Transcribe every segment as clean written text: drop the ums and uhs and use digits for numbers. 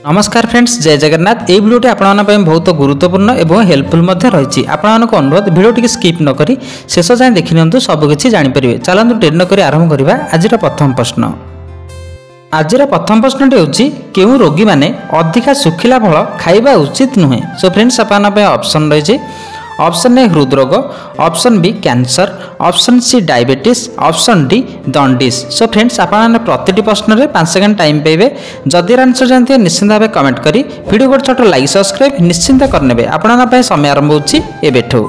नमस्कार फ्रेंड्स, जय जगन्नाथ। ये भिडियोटी आपण बहुत गुरुत्वपूर्ण एवं हेल्पफुल रही। आपण को अनुरोध भिडियो स्किप न करी शेष जाए देखि नियंतु, सबकिछि जानि परिबे। चलंतु डेरी न करी आरंभ करिबा। आजिर प्रथम प्रश्न। आजिर प्रथम प्रश्नटी होछि केउ रोगी माने अधिका सुखिला फल खाइबा उचित नुहे। सो फ्रेंड्स, आपण पे ऑप्शन रही। ऑप्शन ए हृदरोग, option B cancer, option C diabetes, option D jaundice. So friends, आपने प्रति प्रश्न में 5 सेकंड टाइम पाइबे। जदि आंसर जानते निश्चिंत भाव कमेंट करी वीडियो को छोट लाइक सब्सक्राइब निश्चिंत करने। आपण समय आरंभ होछि एबेठु।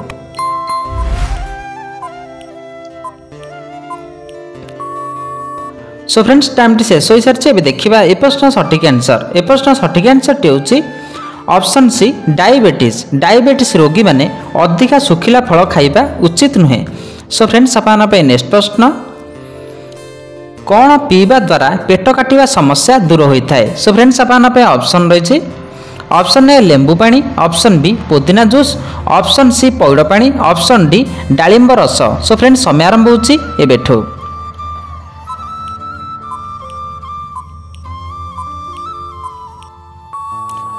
सो फ्रेंड्स, टाइम शेष हो सारी। एबे देखिबा ए प्रश्न सठिक आंसर। ए प्रश्न सठिक आंसर टी होछि ऑप्शन सी डायबिटीज। डायबिटीज रोगी माने अधिका सुखिला फल खाइबा उचित नुहे। सो फ्रेंड्स, आपन पे नेक्स्ट प्रश्न। कौन पीवा द्वारा पेट काटिबा समस्या दूर होता है। सो फ्रेंड्स, आपन पे ऑप्शन रही। ऑप्शन ए लेंबू पानी, ऑप्शन बी पुदीना जूस, ऑप्शन सी पौड़ पानी, ऑप्शन डी डालिंब रस। सो फ्रेंड्स, समय आरंभ होछि एबेठु।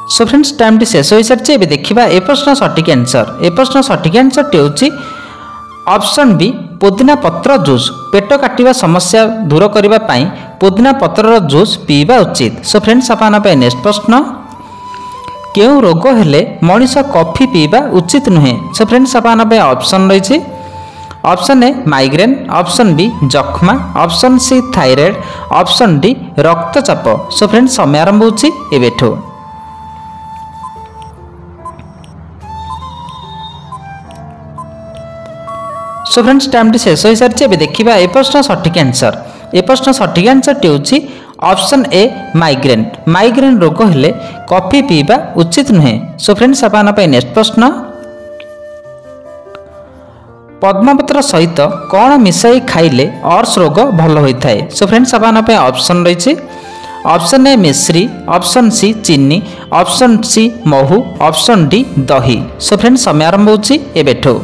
सो फ्रेंड्स, टाइम शेष हो सारी। एबे देखिबा ए प्रश्न सठिक आंसर। ए प्रश्न सठिक आंसर टी होछि ऑप्शन बी पुदीना पत्र जूस। पेट काटिबा समस्या दूर करबा पई पुदीना पत्रर जूस पीबा उचित। सो फ्रेंड्स, आपन पे नेक्स्ट प्रश्न। केउ रोग हेले मनीष कॉफी पीबा उचित नुहे। सो फ्रेंड्स, आपन पे ऑप्शन रही। Option A migraine, option B जख्मा, option C thyroid, option D रक्तचाप। सो फ्रेंड्स, समय आरंभ होछि एबेठु। सो फ्रेंड्स, टाइम शेष हो सारी। एबे देखिबा ए प्रश्न सठिक आंसर। ए प्रश्न सठिक आंसर टी होछि ऑप्शन ए माइग्रेन। माइग्रेन रोग हेले कॉफी पीबा उचित नुहे। सो फ्रेंड्स, आपन पे नेक्स्ट प्रश्न। पद्मपत्र सहित कौन मिसाई खाइले अर्श रोग भल होता है। सो फ्रेंड्स, आपन पे ऑप्शन रही। ऑप्शन ए मिश्री, ऑप्शन सी चीनी, ऑप्शन सी महू, ऑप्शन डी दही। सो फ्रेंड्स, समय आरंभ होछि एबेठु।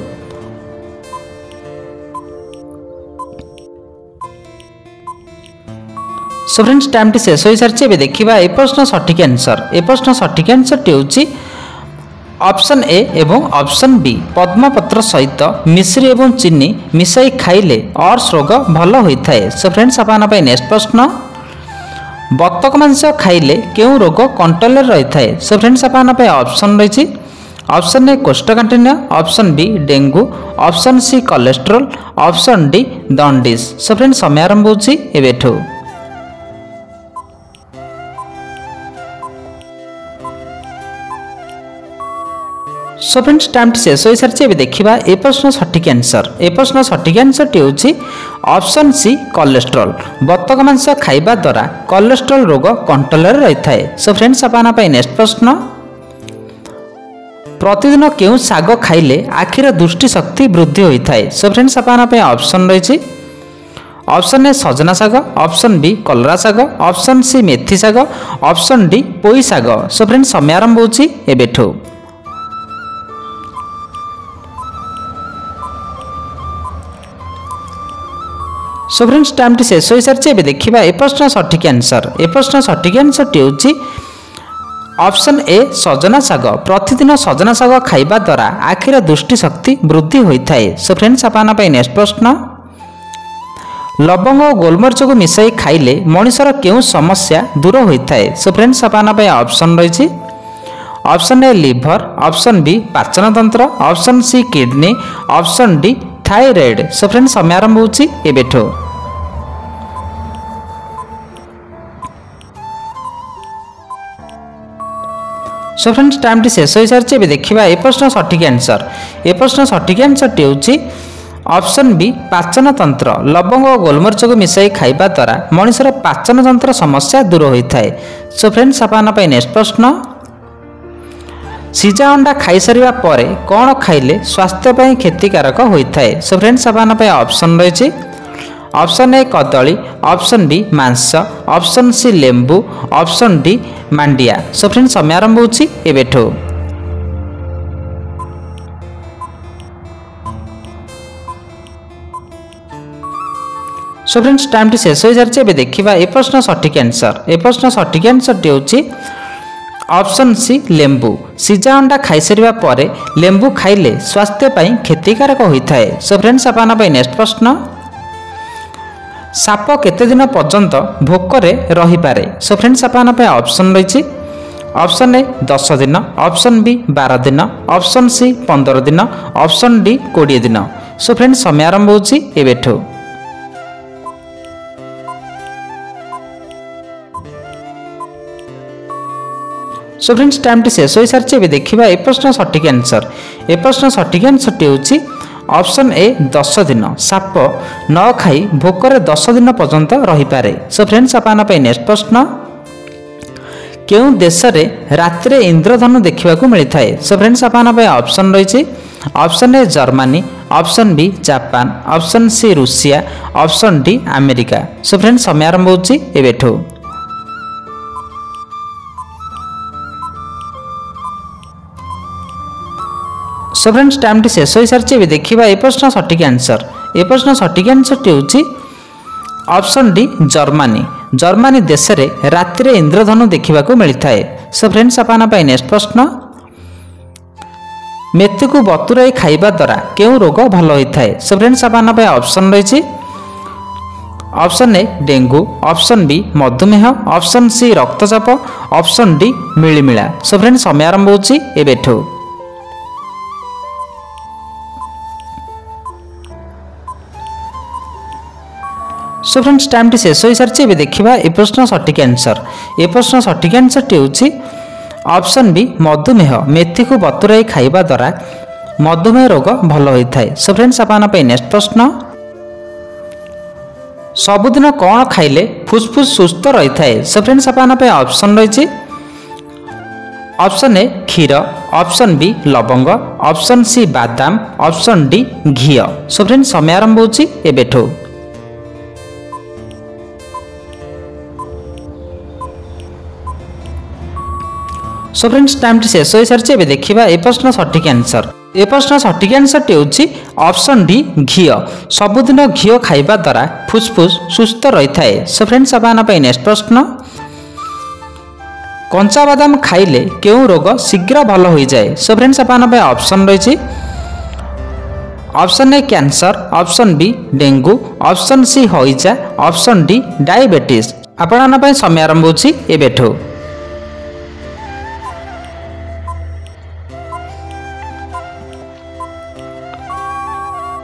सो फ्रेंड्स, टाइम शेष हो सारी। एबे देखिबा ए प्रश्न सठिक आंसर। ए प्रश्न सठिक आंसर टी होछि ऑप्शन ए एवं ऑप्शन बी पद्मपत्र सहित मिश्री एवं चीनी मिसाई खाइले अर्श रोग भल होता है। सो फ्रेंड्स, आपन पे नेक्स्ट प्रश्न। बतक मांस खाइले केउ रोग कंट्रोल रही है। सो फ्रेंड्स, आपन पे ऑप्शन रही। ऑप्शन ए कोष्ठकाठिन्य, option B dengue, option C cholesterol, option D jaundice. So friends, समय आरंभ होछि एबेठु। सो फ्रेंड्स, टाइम शेष हो सारी। एबे देखिबा ए प्रश्न सठिक आंसर। ए प्रश्न सठिक आंसर टी होछि ऑप्शन सी कोलेस्ट्रोल। बतक मांस खाइबा द्वारा कोलेस्ट्रोल रोग कंट्रोल रही है। सो फ्रेंड्स, आपन पे नेक्स्ट प्रश्न। प्रतिदिन केउ साग खाइले आखिर दृष्टि शक्ति वृद्धि होता है। सो फ्रेंड्स, आपन पे ऑप्शन रही। ऑप्शन ए सजना साग, ऑप्शन बी कलरा साग, ऑप्शन सी मेथी साग, ऑप्शन डी पोई साग। सो फ्रेंड्स, समय आरंभ होछि एबेठु। सो फ्रेंड्स, टाइम शेष हो सारी। एबे देखिबा ए प्रश्न सठिक आंसर। ए प्रश्न सठिक आंसर टी होछि ऑप्शन ए सजना साग। प्रतिदिन सजना साग खाइबा द्वारा आखिर दृष्टि शक्ति वृद्धि होता है। सो फ्रेंड्स, आपन पे नेक्स्ट प्रश्न। लवंग और गोलमरीच को मिसाई खाइले मनीषर केउ समस्या दूर होता है। सो फ्रेंड्स, आपन पे ऑप्शन रही। Option a liver, option b पाचन तंत्र, option c kidney, option d thyroid. So friends, समय आरंभ होछि एबेठु। सो फ्रेंड्स, टाइम शेष हो सारी। एबे देखिबा ए प्रश्न सठिक आंसर। ए प्रश्न सठिक आंसर टी होछि ऑप्शन बी पाचन तंत्र। लवंग और गोलमरीच को मिसाई खाइबा द्वारा मनीषर पाचन तंत्र समस्या दूर होता है। सो फ्रेंड्स, आपन पे नेक्स्ट प्रश्न। सीजा अंडा खाई सारिबा परे कौन खाइले स्वास्थ्य पई क्षतिकारक होता है। सो फ्रेंड्स, आपन पे ऑप्शन रही। ऑप्शन ए कदली, ऑप्शन बी मांस, ऑप्शन सी लेंबू, ऑप्शन डी मांडिया। सो फ्रेंड्स, समय आरंभ होछि एबेठु। सो फ्रेंड्स, टाइम शेष हो सारी। एबे देखिबा ए प्रश्न सठिक आंसर। ए प्रश्न सठिक आंसर टी होछि ऑप्शन सी लेंबू सीजा अंडा खाई सारिबा परे लेंबू खाइले स्वास्थ्य पई क्षतिकारक होइथाय। सो फ्रेंड्स आपन पई नेक्स्ट प्रश्न साप केते दिन पर्यंत भोकरे रही पारे। सो फ्रेंड्स आपन पई ऑप्शन रहिछि ऑप्शन ए 10 दिन, ऑप्शन बी 12 दिन, ऑप्शन सी 15 दिन, ऑप्शन डी 20 दिन। सो फ्रेंड्स समय आरंभ होछि एबेठो। सो फ्रेंड्स टाइम टी शेष हो सारी ए देखा ए प्रश्न सठिक आंसर। ए प्रश्न सठिक आंसर टी होछि ऑप्शन ए 10 दिन साप न खाई भोकरे 10 दिन पर्यंत रही पारे। सो फ्रेंड्स आपन पई नेक्स्ट प्रश्न केउ देश रे रात्रे इंद्रधनु देखा मिलता है। सो फ्रेंड्स आपन पई ऑप्शन रही option a Germany, option b Japan, option c रूसिया, option d America. So friends समय आरंभ होछि एबेठो। सो फ्रेंड्स टाइम टी शेष हो सारी ए देखा ए प्रश्न सठिक आंसर। ए प्रश्न सठिक आंसर टी होछि ऑप्शन डी जर्मनी। जर्मनी देश रे रात्रि इंद्रधनु देखा मिलता है। सो फ्रेंड्स आपन पई नेक्स्ट प्रश्न मेथी को बतुराई खाइबा द्वारा केउ रोग भल होता है। सो फ्रेंड्स आपन पई ऑप्शन रही option a dengue, option b मधुमेह, ऑप्शन सी रक्तचाप, ऑप्शन डी मिलिमिला। सो फ्रेंड्स समय आरंभ होछि एबेठो। सो फ्रेंड्स टाइम टी शेष हो सारी ए देखा ए प्रश्न सठिक आंसर। ए प्रश्न सठिक आंसर टी होछि ऑप्शन बी मधुमेह मेथी को बतुराई खाइबा द्वारा मधुमेह रोग भल होता है। सो फ्रेंड्स आपन पई नेक्स्ट प्रश्न सबुदिन कौन खाइले फुसफुस सुस्थ रही है। सो फ्रेंड्स आपन पई ऑप्शन रही ऑप्शन ए क्षीर, ऑप्शन बी लवंग, ऑप्शन सी बादाम, ऑप्शन डी घी। सो फ्रेंड्स समय आरंभ होछि एबेठो। सो फ्रेंड्स टाइम टी शेष हो सारी ए देखा ए प्रश्न सठिक आंसर। ए प्रश्न सठिक आंसर टी होछि ऑप्शन डी घी। सबुदिन घी खाइबा द्वारा फुसफुस सुस्थ रही है। सो फ्रेंड्स आपन पई नेक्स्ट प्रश्न कंचा बादाम खाइले केउ रोग शीघ्र भल हो जाए। सो फ्रेंड्स आपन पई ऑप्शन रही option A cancer, option B dengue, option C हइजा, ऑप्शन डी डायबिटीज। आपन पई समय आरंभ होछि एबेठो।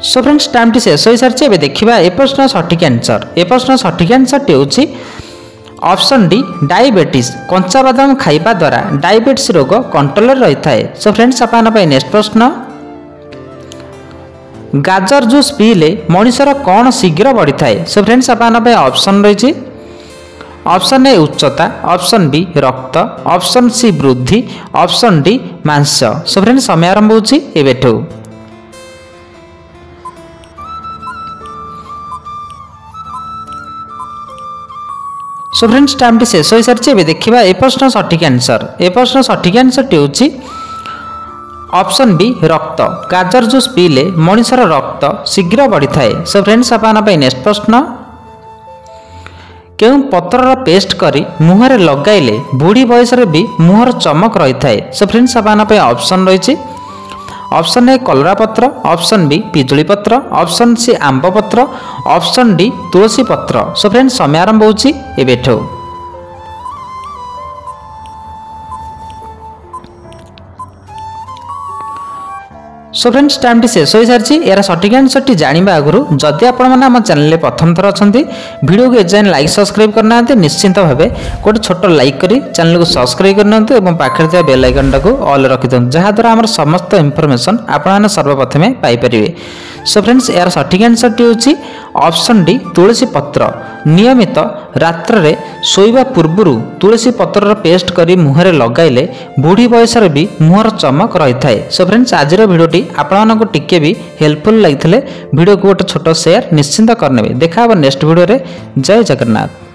सो फ्रेंड्स टाइम टी शेष हो सारी ए देखा ए प्रश्न सठिक आंसर। ए प्रश्न सठिक आंसर टी होछि ऑप्शन डी डायबिटीज। कंचा बादाम खाइबा द्वारा डायबिटीज रोग कंट्रोल रही है। सो फ्रेंड्स आपन पई नेक्स्ट प्रश्न गाजर जूस पीले मनुष्यर कौन शीघ्र बढ़ी थाए। सो फ्रेंड्स आपन पई ऑप्शन रही ऑप्शन ए उच्चता, ऑप्शन बी रक्त, ऑप्शन सी वृद्धि, ऑप्शन डी मांस। सो फ्रेंड्स समय आरंभ होछि एबेठो। सो फ्रेंड्स टाइम टी शेष हो सारी ए देखा ए प्रश्न सठिक आंसर। ए प्रश्न सठिक आंसर टी होछि ऑप्शन बी रक्त। गाजर जूस पीले मनुष्यर रक्त शीघ्र बढ़ी थाए। सो फ्रेंड्स आपन पई नेक्स्ट प्रश्न केउ पत्रर पेस्ट करी मुहरे लगाइले बुढ़ी बयस भी मुहर चमक रही है। सो फ्रेंड्स आपन पई ऑप्शन रही ऑप्शन ए कलरा पत्र, ऑप्शन बी पिजुली पत्र, ऑप्शन सी आंब पत्र, ऑप्शन डी तुलसी पत्र। सो फ्रेंड्स समय आरंभ होछि एबेठो। सो फ्रेंड्स टाइम टी शेष हो सारी यार सठिक आंसर टी जानिबा आगुरु जदि आपण माने हम चैनल प्रथम थर अछंती वीडियो को एजाइन लाइक सब्सक्राइब करना निश्चिंत भावे गोटे छोट लाइक करी चैनल को सब्सक्राइब करना और पाखे थिबा बेल आइकन टाको ऑल रखि दियंतु जहा द्वारा हमर समस्त इंफॉर्मेशन आपण माने सर्वप्रथमे पाई परिबे। सो फ्रेंड्स यार सठिक आंसर टी होछि ऑप्शन डी तुलसी पत्र। नियमित रात्र रे सोइबा पूर्वरु तुलसी पत्रर पेस्ट करी मुहरे लगाइले बुढ़ी बयसर भी मुहर चमक रही है। सो फ्रेंड्स आज भिडियोटी आपको टिके भी हेल्पफुल लगी वीडियो को गोटे छोट शेयर निश्चिंत करने। देखा नेक्स्ट वीडियो रे। जय जगन्नाथ।